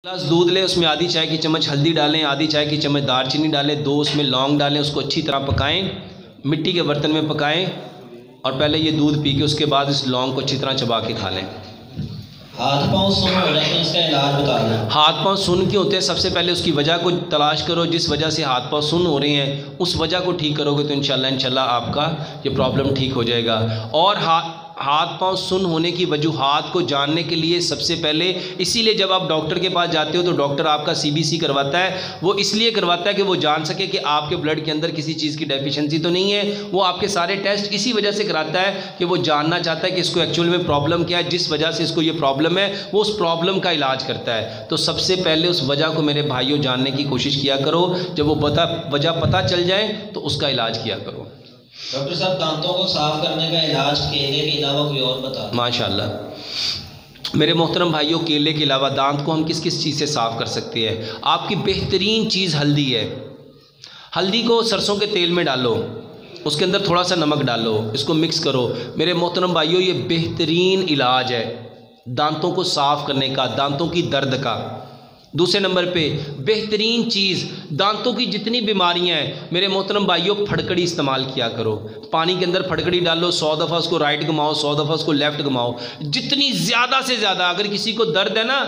गिलास दूध लें, उसमें आधी चाय की चम्मच हल्दी डालें, आधी चाय की चम्मच दालचीनी डालें, 2 उसमें लौंग डालें, उसको अच्छी तरह पकाएं, मिट्टी के बर्तन में पकाएं और पहले ये दूध पी के उसके बाद इस लौंग को अच्छी तरह चबा के खा लें। हाथ पाँव सुन हो जाते हैं, इसका इलाज बता दें। हाथ पाँव सुन क्यों होते हैं? सबसे पहले उसकी वजह को तलाश करो, जिस वजह से हाथ पाँव सुन हो रहे हैं उस वजह को ठीक करोगे तो इंशाल्लाह आपका ये प्रॉब्लम ठीक हो जाएगा। और हाथ पाँव सुन होने की वजूहात को जानने के लिए सबसे पहले, इसीलिए जब आप डॉक्टर के पास जाते हो तो डॉक्टर आपका CBC करवाता है। वो इसलिए करवाता है कि वो जान सके कि आपके ब्लड के अंदर किसी चीज़ की डेफिशिएंसी तो नहीं है। वो आपके सारे टेस्ट इसी वजह से कराता है कि वो जानना चाहता है कि इसको एक्चुअल में प्रॉब्लम क्या है, जिस वजह से इसको ये प्रॉब्लम है वो उस प्रॉब्लम का इलाज करता है। तो सबसे पहले उस वजह को मेरे भाइयों जानने की कोशिश किया करो। जब वो वजह पता चल जाए तो उसका इलाज किया करो। डॉक्टर साहब, दांतों को साफ करने का इलाज केले के अलावा कोई और बता दें। माशाल्लाह मेरे मोहतरम भाइयों, केले के अलावा दांत को हम किस किस चीज़ से साफ़ कर सकते हैं? आपकी बेहतरीन चीज़ हल्दी है। हल्दी को सरसों के तेल में डालो, उसके अंदर थोड़ा सा नमक डालो, इसको मिक्स करो। मेरे मोहतरम भाइयों, ये बेहतरीन इलाज है दांतों को साफ़ करने का, दांतों की दर्द का। दूसरे नंबर पे बेहतरीन चीज़, दांतों की जितनी बीमारियां हैं मेरे मोहतरम भाइयों, फड़कड़ी इस्तेमाल किया करो। पानी के अंदर फड़कड़ी डालो, 100 दफ़ा उसको राइट घुमाओ, 100 दफ़ा उसको लेफ़्ट घुमाओ। जितनी ज़्यादा से ज़्यादा, अगर किसी को दर्द है ना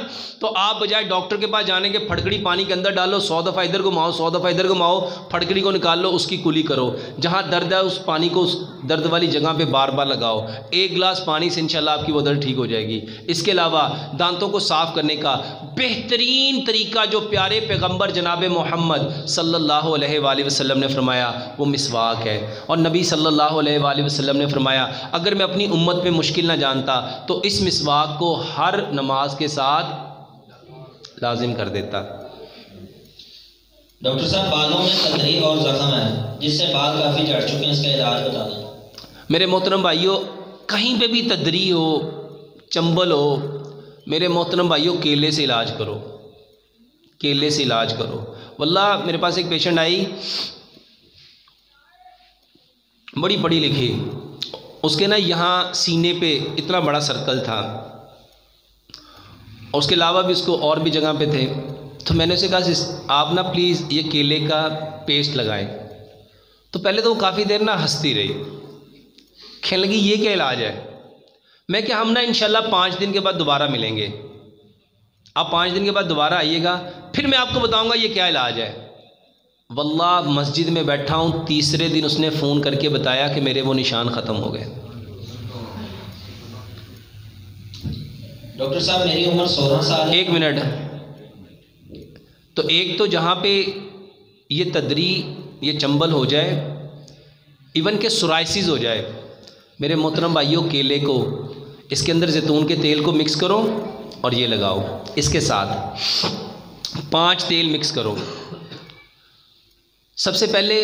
तो आप बजाय डॉक्टर के पास जाने के फड़कड़ी पानी के अंदर डालो, 100 दफ़ा इधर घुमाओ, 100 दफ़ा इधर घुमाओ, फड़कड़ी को निकाल लो, उसकी कुली करो। जहाँ दर्द है उस पानी को उस दर्द वाली जगह पे बार बार लगाओ। 1 गिलास पानी से इंशाल्लाह आपकी वो दर्द ठीक हो जाएगी। इसके अलावा दांतों को साफ़ करने का बेहतरीन तरीका जो प्यारे पैगंबर जनाब मोहम्मद सल्लल्लाहु अलैहि वसल्लम ने फरमाया वो मिसवाक है। और नबी सल्लल्लाहु अलैहि वसल्लम ने फरमाया, अगर मैं अपनी उम्मत में मुश्किल ना जानता तो इस मिसवाक को हर नमाज के साथ लाजिम कर देता। डॉक्टर साहब, बालों में तदरी और जख्म है जिससे बाल काफ़ी झड़ चुके हैं, इसका इलाज बता दें। मेरे मोहतरम भाइयों, कहीं पे भी तदरी हो, चंबल हो, मेरे मोहतरम भाइयों केले से इलाज करो, केले से इलाज करो। वल्लाह मेरे पास एक पेशेंट आई, बड़ी पढ़ी लिखी, उसके ना यहाँ सीने पे इतना बड़ा सर्कल था और उसके अलावा भी उसको और भी जगह पे थे। तो मैंने उसे कहा आप ना प्लीज़ ये केले का पेस्ट लगाएं। तो पहले तो वो काफ़ी देर ना हंसती रही, कहने लगी ये क्या इलाज है? मैं क्या, हम ना इंशाल्लाह 5 दिन के बाद दोबारा मिलेंगे, आप 5 दिन के बाद दोबारा आइएगा, फिर मैं आपको बताऊंगा ये क्या इलाज है। वल्लाह मस्जिद में बैठा हूँ, तीसरे दिन उसने फ़ोन करके बताया कि मेरे वो निशान ख़त्म हो गए। डॉक्टर साहब, मेरी उम्र 16 साल है। 1 मिनट, तो एक तो जहाँ पे ये तदरी, ये चंबल हो जाए, इवन के सोराइसिस हो जाए, मेरे मोहतरम भाइयों केले को, इसके अंदर जैतून के तेल को मिक्स करो और ये लगाओ, इसके साथ 5 तेल मिक्स करो। सबसे पहले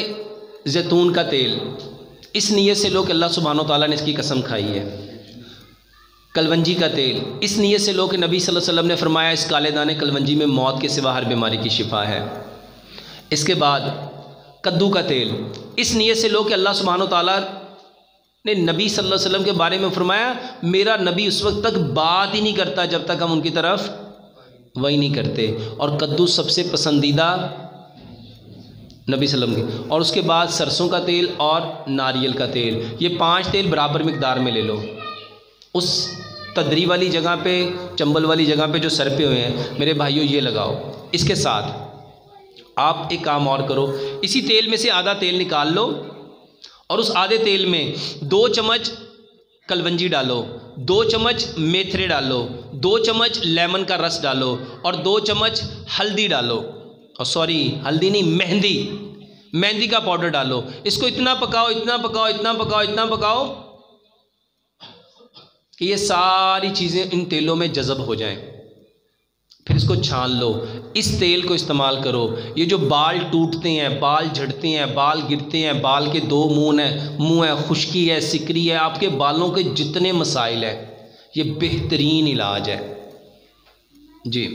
जैतून का तेल, इस नीयत से लो कि अल्लाह सुब्हानो तआला ने इसकी कसम खाई है। कलवंजी का तेल, इस नीयत से लो कि नबी सल्लल्लाहु अलैहि वसल्लम ने फरमाया इस काले दाने कलवंजी में मौत के सिवा हर बीमारी की शिफा है। इसके बाद कद्दू का तेल, इस नीयत से लो कि अल्लाह सुब्हानो तआला ने नबी सल्लल्लाहु अलैहि वसल्लम के बारे में फरमाया मेरा नबी उस वक्त तक बात ही नहीं करता जब तक हम उनकी तरफ वही नहीं करते। और कद्दू सबसे पसंदीदा नबी सल्लम की। और उसके बाद सरसों का तेल और नारियल का तेल, ये 5 तेल बराबर मिकदार में ले लो। उस तदरी वाली जगह पे, चंबल वाली जगह पे जो सर पे हुए हैं मेरे भाइयों, ये लगाओ। इसके साथ आप एक काम और करो, इसी तेल में से आधा तेल निकाल लो और उस आधे तेल में 2 चम्मच कलवंजी डालो, 2 चम्मच मेथरे डालो, 2 चम्मच लेमन का रस डालो और 2 चम्मच हल्दी डालो, और सॉरी हल्दी नहीं, मेहंदी का पाउडर डालो। इसको इतना पकाओ, इतना पकाओ, इतना पकाओ, इतना पकाओ कि ये सारी चीज़ें इन तेलों में जज़ब हो जाएं। फिर इसको छान लो, इस तेल को इस्तेमाल करो। ये जो बाल टूटते हैं, बाल झड़ते हैं, बाल गिरते हैं, बाल के 2 मुंह है, खुश्की है, सिकरी है, आपके बालों के जितने मसाइल हैं, ये बेहतरीन इलाज है जी।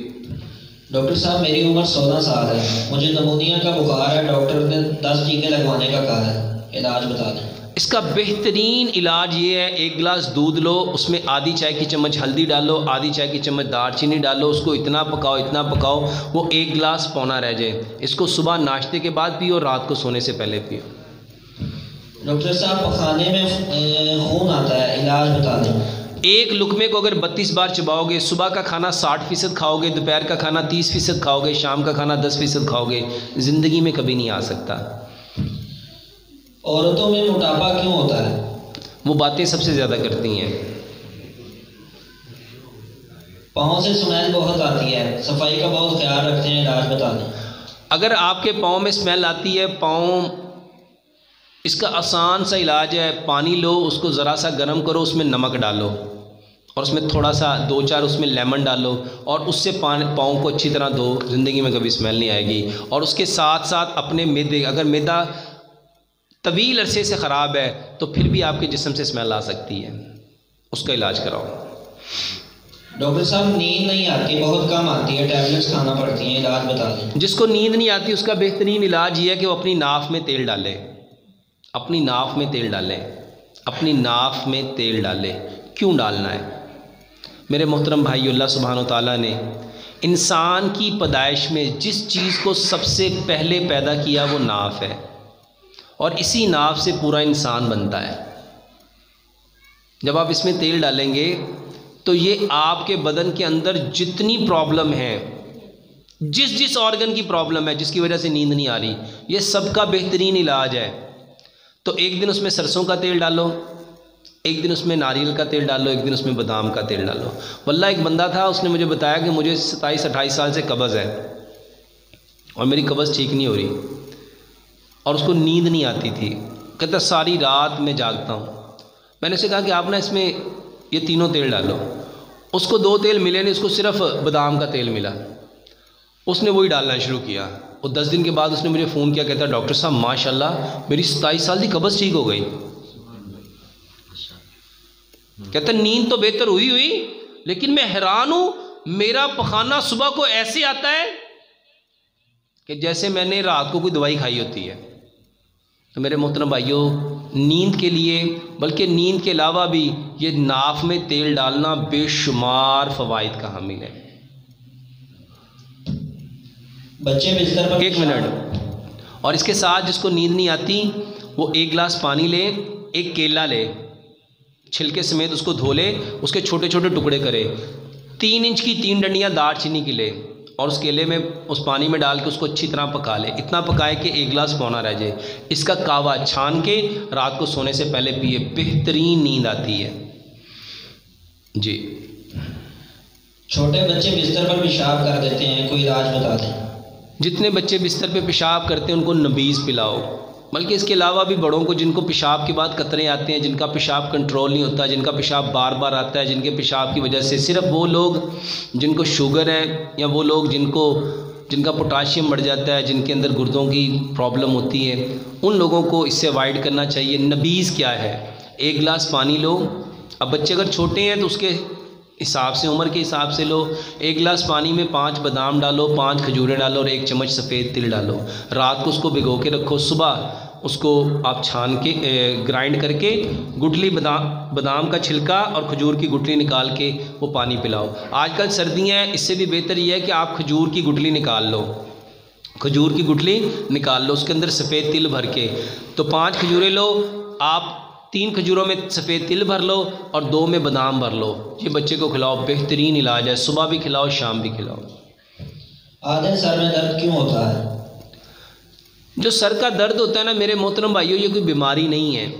डॉक्टर साहब, मेरी उम्र 16 साल है, मुझे नमूनिया का बुखार है, डॉक्टर ने 10 टीके लगवाने का कहा है, इलाज बता दें। इसका बेहतरीन इलाज ये है, एक गिलास दूध लो, उसमें आधी चाय की चम्मच हल्दी डालो, आधी चाय की चम्मच दालचीनी डालो, उसको इतना पकाओ वो एक गिलास पौना रह जाए। इसको सुबह नाश्ते के बाद पियो, रात को सोने से पहले पियो। डॉक्टर साहब, खाने में खून आता है, इलाज बता दें। एक लुकमे को अगर 32 बार चबाओगे, सुबह का खाना 60% खाओगे, दोपहर का खाना 30% खाओगे, शाम का खाना 10% खाओगे, ज़िंदगी में कभी नहीं आ सकता। औरतों में मोटापा क्यों होता है? वो बातें सबसे ज़्यादा करती हैं। पाँव से स्मेल बहुत आती है, सफाई का बहुत ख्याल रखते हैं, इलाज बता दें। अगर आपके पाँव में स्मेल आती है, इसका आसान सा इलाज है, पानी लो, उसको ज़रा सा गर्म करो, उसमें नमक डालो और उसमें थोड़ा सा 2-4 उसमें लेमन डालो और उससे पाँव को अच्छी तरह धो, ज़िंदगी में कभी स्मेल नहीं आएगी। और उसके साथ साथ अपने मैदे, अगर मैदा तवील अरसे से ख़राब है तो फिर भी आपके जिस्म से स्मेल आ सकती है, उसका इलाज कराओ। डॉक्टर साहब, नींद नहीं आती, बहुत कम आती है, टैबलेट्स खाना पड़ती हैं, इलाज बता दें। जिसको नींद नहीं आती उसका बेहतरीन इलाज ये है कि वो अपनी नाफ में तेल डाले, अपनी नाफ में तेल डालें, अपनी नाफ में तेल डालें। क्यों डालना है मेरे मोहतरम भाई? अल्लाह सुब्हान व तआला ने इंसान की पैदाइश में जिस चीज़ को सबसे पहले पैदा किया वो नाफ है और इसी नाफ से पूरा इंसान बनता है। जब आप इसमें तेल डालेंगे तो ये आपके बदन के अंदर जितनी प्रॉब्लम है, जिस ऑर्गन की प्रॉब्लम है जिसकी वजह से नींद नहीं आ रही, ये सबका बेहतरीन इलाज है। तो एक दिन उसमें सरसों का तेल डालो, एक दिन उसमें नारियल का तेल डालो, एक दिन उसमें बादाम का तेल डालो। वल्लाह एक बंदा था, उसने मुझे बताया कि मुझे 27-28 साल से कब्ज़ है और मेरी कब्ज़ ठीक नहीं हो रही और उसको नींद नहीं आती थी। कहता सारी रात मैं जागता हूँ। मैंने उसे कहा कि आप ना इसमें ये तीनों तेल डालो। उसको 2 तेल मिले नहीं, उसको सिर्फ बादाम का तेल मिला, उसने वही डालना शुरू किया और 10 दिन के बाद उसने मुझे फ़ोन किया, कहता डॉक्टर साहब माशाल्लाह मेरी 27 साल की कब्ज़ ठीक हो गई। कहता नींद तो बेहतर हुई लेकिन मैं हैरान हूँ, मेरा पखाना सुबह को ऐसे आता है कि जैसे मैंने रात को कोई दवाई खाई होती है। तो मेरे मोहतरम भाइयों, नींद के लिए, बल्कि नींद के अलावा भी ये नाफ में तेल डालना बेशुमार फ़वाइद का हामिल है। बच्चे बिस्तर पर 1 मिनट। और इसके साथ जिसको नींद नहीं आती वो 1 गिलास पानी ले, 1 केला ले, छिलके समेत उसको धो ले, उसके छोटे छोटे टुकड़े करे, 3 इंच की 3 डंडियाँ दालचीनी की ले और उस केले में उस पानी में डाल के उसको अच्छी तरह पका ले। इतना पकाए कि 1 गिलास पौना रह जाए। इसका कावा छान के रात को सोने से पहले पिए, बेहतरीन नींद आती है जी। छोटे बच्चे बिस्तर पर पेशाब कर देते हैं, कोई इलाज बता दें। जितने बच्चे बिस्तर पे पेशाब करते हैं उनको नबीज़ पिलाओ। बल्कि इसके अलावा भी बड़ों को जिनको पेशाब के बाद कतरे आते हैं, जिनका पेशाब कंट्रोल नहीं होता, जिनका पेशाब बार बार आता है, जिनके पेशाब की वजह से, सिर्फ वो लोग जिनको शुगर है या वो लोग जिनका पोटाशियम बढ़ जाता है, जिनके अंदर गुर्दों की प्रॉब्लम होती है, उन लोगों को इससे अवॉइड करना चाहिए। नबीज़ क्या है? 1 गिलास पानी लो। अब बच्चे अगर छोटे हैं तो उसके हिसाब से, उम्र के हिसाब से लो। 1 गिलास पानी में 5 बादाम डालो, 5 खजूरें डालो और 1 चम्मच सफ़ेद तिल डालो। रात को उसको भिगो के रखो, सुबह उसको आप छान के ग्राइंड करके गुठली बादाम का छिलका और खजूर की गुठली निकाल के वो पानी पिलाओ। आजकल सर्दियाँ हैं, इससे भी बेहतर ये है कि आप खजूर की गुठली निकाल लो, खजूर की गुठली निकाल लो, उसके अंदर सफ़ेद तिल भर के। तो 5 खजूरें लो आप, 3 खजूरों में सफ़ेद तिल भर लो और 2 में बादाम भर लो। ये बच्चे को खिलाओ, बेहतरीन इलाज है। सुबह भी खिलाओ, शाम भी खिलाओ। आधे सर में दर्द क्यों होता है? जो सर का दर्द होता है ना मेरे मोहतरम भाइयों, ये कोई बीमारी नहीं है,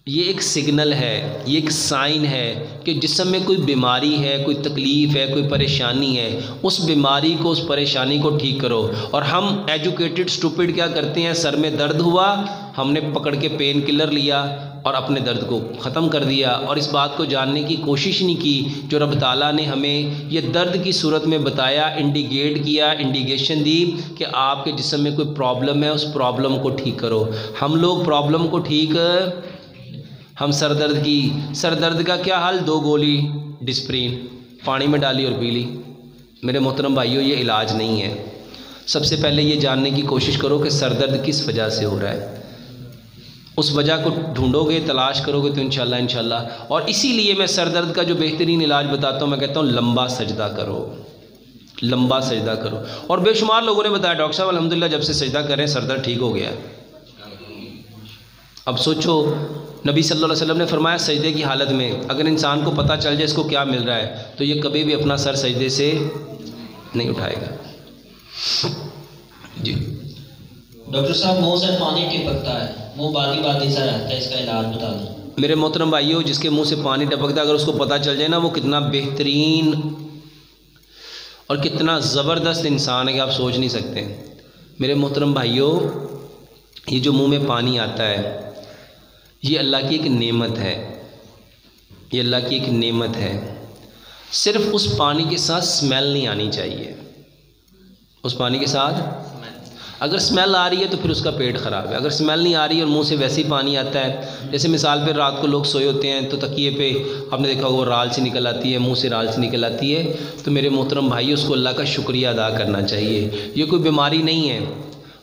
ये एक सिग्नल है, ये एक साइन है कि जिस्म में कोई बीमारी है, कोई तकलीफ़ है, कोई परेशानी है। उस बीमारी को, उस परेशानी को ठीक करो। और हम एजुकेटेड स्टूपिड क्या करते हैं, सर में दर्द हुआ, हमने पकड़ के पेन किलर लिया और अपने दर्द को ख़त्म कर दिया और इस बात को जानने की कोशिश नहीं की जो रब ताला ने हमें ये दर्द की सूरत में बताया, इंडिकेट किया, इंडिकेशन दी कि आपके जिस्म में कोई प्रॉब्लम है, उस प्रॉब्लम को ठीक करो। हम लोग प्रॉब्लम को ठीक, हम सर दर्द का क्या हाल, 2 गोली डिस्प्रिन पानी में डाली और पी ली। मेरे मोहतरम भाइयों, ये इलाज नहीं है। सबसे पहले ये जानने की कोशिश करो कि सर दर्द किस वजह से हो रहा है। उस वजह को ढूंढोगे, तलाश करोगे तो इंशाल्लाह। और इसीलिए मैं सर दर्द का जो बेहतरीन इलाज बताता हूँ, मैं कहता हूँ लंबा सजदा करो, लंबा सजदा करो। और बेशुमार लोगों ने बताया डॉक्टर साहब अल्हम्दुलिल्लाह जब से सजदा करें सर दर्द ठीक हो गया। अब सोचो, नबी सल्लल्लाहु अलैहि वसल्लम ने फरमाया सजदे की हालत में अगर इंसान को पता चल जाए इसको क्या मिल रहा है तो ये कभी भी अपना सर सजदे से नहीं उठाएगा। जी डॉक्टर साहब, मुंह से पानी टपकता है, मुंह बादी बादी सा रहता है, इसका इलाज बता दें। मेरे मोहतरम भाइयों, जिसके मुंह से पानी टपकता है अगर उसको पता चल जाए ना वो कितना बेहतरीन और कितना ज़बरदस्त इंसान है कि आप सोच नहीं सकते। मेरे मोहतरम भाइयों, ये जो मुंह में पानी आता है ये अल्लाह की एक नेमत है, ये अल्लाह की एक नेमत है। सिर्फ उस पानी के साथ स्मेल नहीं आनी चाहिए। उस पानी के साथ अगर स्मेल आ रही है तो फिर उसका पेट ख़राब है। अगर स्मेल नहीं आ रही है और मुंह से वैसे ही पानी आता है, जैसे मिसाल पे रात को लोग सोए होते हैं तो तकिए पे आपने देखा होगा राल सी निकल आती है, मुंह से राल सी निकल आती है, तो मेरे मोहतरम भाई उसको अल्लाह का शुक्रिया अदा करना चाहिए। ये कोई बीमारी नहीं है।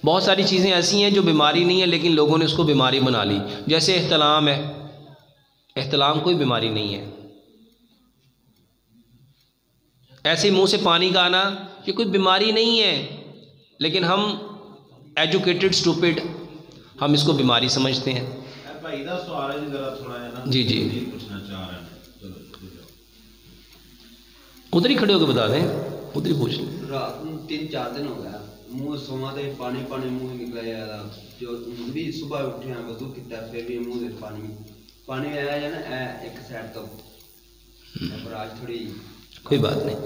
बहुत सारी चीज़ें ऐसी हैं जो बीमारी नहीं है लेकिन लोगों ने उसको बीमारी बना ली। जैसे एहतलाम है, एहतलाम कोई बीमारी नहीं है। ऐसे मुंह से पानी का आना ये कोई बीमारी नहीं है, लेकिन हम एजुकेटेड स्टूपिड हम इसको बीमारी समझते हैं। जी जी उधर ही खड़े होकर बता दें, उधर ही पूछ लें। रात 3-4 दिन हो गया मुंह सोमा दे पानी पानी मुंह निकला यार, जो भी सुबह उठे हैं वजू किया फिर भी मुंह से पानी आया है ना एक साइड तो पर आज थोड़ी कोई बात नहीं।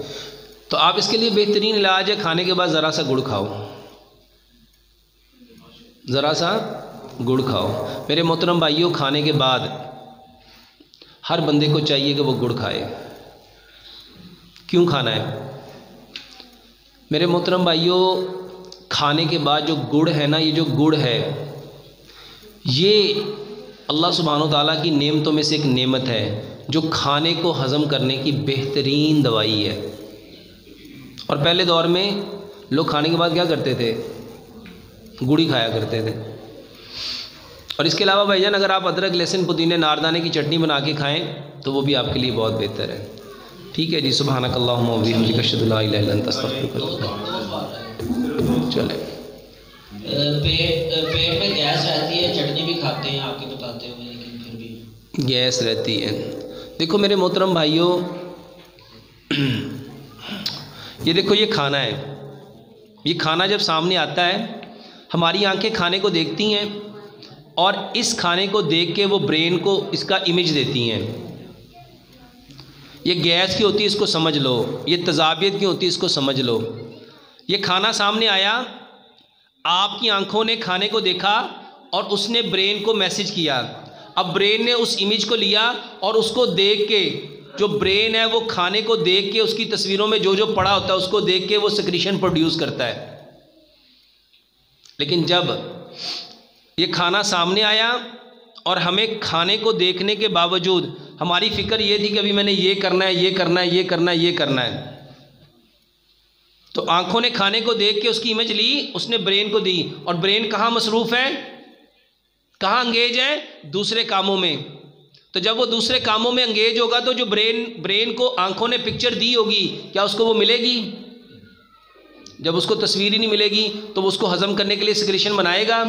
तो आप इसके लिए बेहतरीन इलाज है, खाने के बाद ज़रा सा गुड़ खाओ, ज़रा सा गुड़ खाओ। मेरे मोहतरम भाइयों, खाने के बाद हर बंदे को चाहिए कि वो गुड़ खाए। क्यों खाना है मेरे मोहतरम भाइयों? खाने के बाद जो गुड़ है ना, ये जो गुड़ है ये अल्लाह सुब्हानो ताला की नेमतों में से एक नेमत है जो खाने को हज़म करने की बेहतरीन दवाई है। और पहले दौर में लोग खाने के बाद क्या करते थे? गुड़ ही खाया करते थे। और इसके अलावा भाईजान अगर आप अदरक लहसुन पुदीने नारदाने की चटनी बना के खाएं तो वो भी आपके लिए बहुत बेहतर है। ठीक है जी। सुब्हानकल्लाहुम्मा व बिहम्दिका अशहदु अल्ला इलाहा इल्ला अंता अस्तगफिरुका। चले पेट में गैस रहती है, चटनी भी खाते हैं आपके बताते हुए, लेकिन फिर भी गैस रहती है। देखो मेरे मोहतरम भाइयों, ये देखो ये खाना है, ये खाना जब सामने आता है हमारी आंखें खाने को देखती हैं और इस खाने को देख के वो ब्रेन को इसका इमेज देती हैं। ये गैस की होती है इसको समझ लो, ये तजाबियत की होती है इसको समझ लो। ये खाना सामने आया, आपकी आंखों ने खाने को देखा और उसने ब्रेन को मैसेज किया। अब ब्रेन ने उस इमेज को लिया और उसको देख के, जो ब्रेन है वो खाने को देख के उसकी तस्वीरों में जो जो पड़ा होता है उसको देख के वो सिक्रीशन प्रोड्यूस करता है। लेकिन जब ये खाना सामने आया और हमें खाने को देखने के बावजूद हमारी फ़िक्र ये थी कि अभी मैंने ये करना है, ये करना है, ये करना है, ये करना है, तो आंखों ने खाने को देख के उसकी इमेज ली, उसने ब्रेन को दी। और ब्रेन कहाँ मसरूफ़ है, कहाँ अंगेज है? दूसरे कामों में। तो जब वो दूसरे कामों में अंगेज होगा तो जो ब्रेन को आंखों ने पिक्चर दी होगी क्या उसको वो मिलेगी? जब उसको तस्वीर ही नहीं मिलेगी तो वो उसको हज़म करने के लिए सिक्रीशन बनाएगा।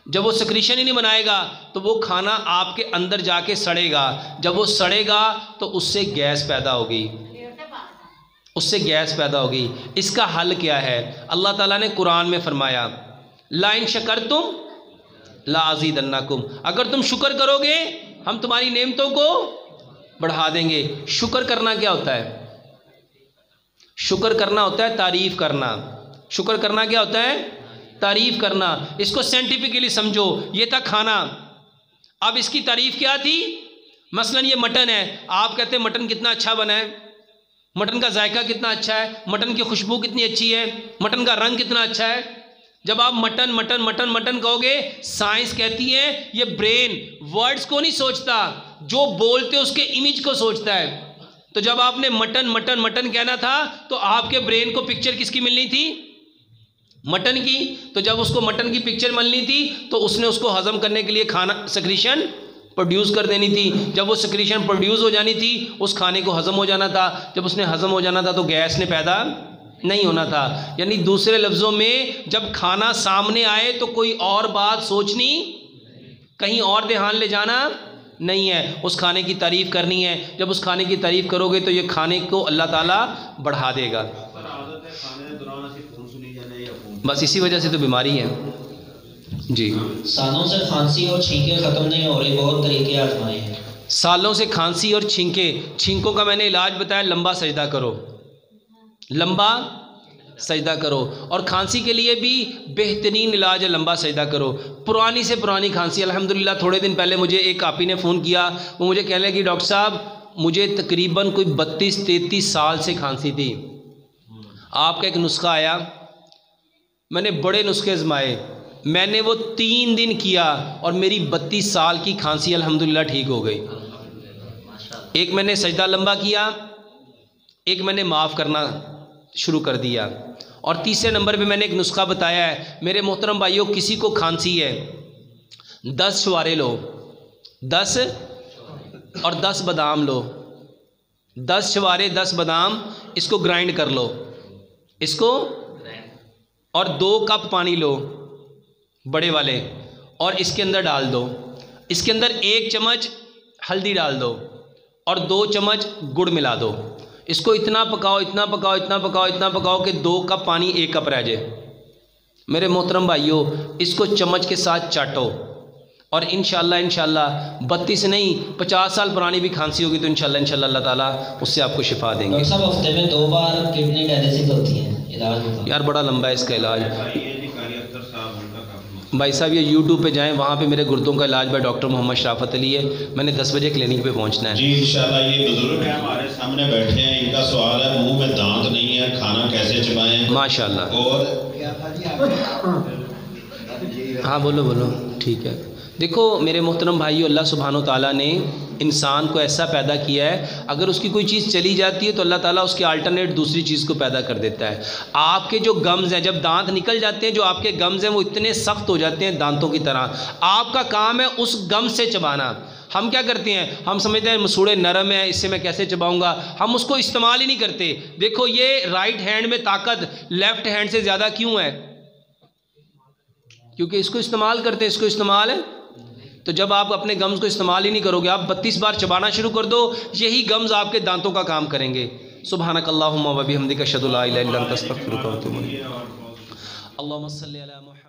जब वो सिक्रीशन ही नहीं बनाएगा तो वो खाना आपके अंदर जाके सड़ेगा। जब वो सड़ेगा तो उससे गैस पैदा होगी, उससे गैस पैदा होगी। इसका हल क्या है? अल्लाह ताला ने कुरान में फरमाया, ला इन शकरतुम ला अज़ीदन्नकुम, अगर तुम शुक्र करोगे हम तुम्हारी नेमतों को बढ़ा देंगे। शुक्र करना क्या होता है? शुक्र करना होता है तारीफ़ करना। शुक्र करना क्या होता है? तारीफ़ करना। इसको साइंटिफिकली समझो। ये था खाना, अब इसकी तारीफ़ क्या थी? मसलन ये मटन है, आप कहते हैं मटन कितना अच्छा बना है, मटन का जायका कितना अच्छा है, मटन की खुशबू कितनी अच्छी है, मटन का रंग कितना अच्छा है। जब आप मटन मटन मटन मटन कहोगे, साइंस कहती है ये ब्रेन वर्ड्स को नहीं सोचता, जो बोलते उसके इमेज को सोचता है। तो जब आपने मटन मटन मटन कहना था तो आपके ब्रेन को पिक्चर किसकी मिलनी थी? मटन की, तो जब उसको मटन की पिक्चर मलनी थी तो उसने उसको हज़म करने के लिए खाना सेक्रीशन प्रोड्यूस कर देनी थी। जब वो सेक्रीशन प्रोड्यूस हो जानी थी उस खाने को हज़म हो जाना था। जब उसने हज़म हो जाना था तो गैस ने पैदा नहीं होना था। यानी दूसरे लफ्ज़ों में जब खाना सामने आए तो कोई और बात सोचनी, कहीं और ध्यान ले जाना नहीं है, उस खाने की तारीफ़ करनी है। जब उस खाने की तारीफ़ करोगे तो ये खाने को अल्लाह ताला बढ़ा देगा। बस इसी वजह से तो बीमारी है जी। सालों से खांसी और छींके ख़त्म नहीं हो रही, बहुत तरीके आजमाए हैं। सालों से खांसी और छींकों का मैंने इलाज बताया, लंबा सजदा करो, लंबा सजदा करो। और खांसी के लिए भी बेहतरीन इलाज है, लंबा सजदा करो। पुरानी से पुरानी खांसी, अल्हम्दुलिल्लाह थोड़े दिन पहले मुझे एक आपी ने फ़ोन किया, वो मुझे कहने लगी डॉक्टर साहब मुझे तकरीबन कोई 32-33 साल से खांसी थी, आपका एक नुस्खा आया, मैंने बड़े नुस्खे आजमाए, मैंने वो 3 दिन किया और मेरी 32 साल की खांसी अल्हम्दुलिल्लाह ठीक हो गई। एक मैंने सजदा लंबा किया, एक मैंने माफ़ करना शुरू कर दिया, और तीसरे नंबर पे मैंने एक नुस्खा बताया है। मेरे मोहतरम भाइयों, किसी को खांसी है 10 छुआरे लो, 10 और 10 बादाम लो, 10 छुआरे 10 बादाम, इसको ग्राइंड कर लो, इसको, और 2 कप पानी लो बड़े वाले और इसके अंदर डाल दो। इसके अंदर 1 चम्मच हल्दी डाल दो और 2 चम्मच गुड़ मिला दो। इसको इतना पकाओ, इतना पकाओ, इतना पकाओ, इतना पकाओ कि 2 कप पानी 1 कप रह जाए। मेरे मोहतरम भाइयों, इसको चम्मच के साथ चाटो और इंशाल्लाह 32 नहीं 50 साल पुरानी भी खांसी होगी तो इंशाल्लाह अल्लाह ताला उससे आपको शिफा देंगे। डॉक्टर साहब हफ्ते में 2 बार किडनी डायलिसिस होती है, इलाज बताओ। यार बड़ा लंबा है इसका इलाज। भाई साहब ये यूट्यूब पे जाएं, वहाँ पे मेरे गुर्दों का इलाज बाय डॉक्टर मोहम्मद शराफत अली है। मैंने 10 बजे क्लिनिक पे पहुँचना है जी इंशाल्लाह। ये बुजुर्ग हैं हमारे सामने बैठे हैं, इनका सवाल है मुंह में दांत नहीं है, खाना कैसे चबाएं? माशाल्लाह। और हाँ बोलो ठीक है। देखो मेरे मोहतरम भाइयों, अल्लाह सुब्हानो ताला ने इंसान को ऐसा पैदा किया है, अगर उसकी कोई चीज़ चली जाती है तो अल्लाह ताला उसके अल्टरनेट दूसरी चीज़ को पैदा कर देता है। आपके जो गम्स हैं, जब दांत निकल जाते हैं, जो आपके गम्स हैं वो इतने सख्त हो जाते हैं दांतों की तरह, आपका काम है उस गम से चबाना। हम क्या करते हैं, हम समझते हैं मसूड़े नरम है, इससे मैं कैसे चबाऊँगा, हम उसको इस्तेमाल ही नहीं करते। देखो ये राइट हैंड में ताकत लेफ़्ट हैंड से ज़्यादा क्यों है? क्योंकि इसको इस्तेमाल करते हैं, इसको इस्तेमाल है। तो जब आप अपने गम्स को इस्तेमाल ही नहीं करोगे, आप 32 बार चबाना शुरू कर दो, यही गम्स आपके दांतों का काम करेंगे। सुब्हानकल्लाहुम्मा व बिहम्दिका अशहदु ला इलाहा इल्ला अंता अस्तगफिरुका व अतूबु इलैक। अल्लाहुम्मा सल्लि अला मुहम्मद।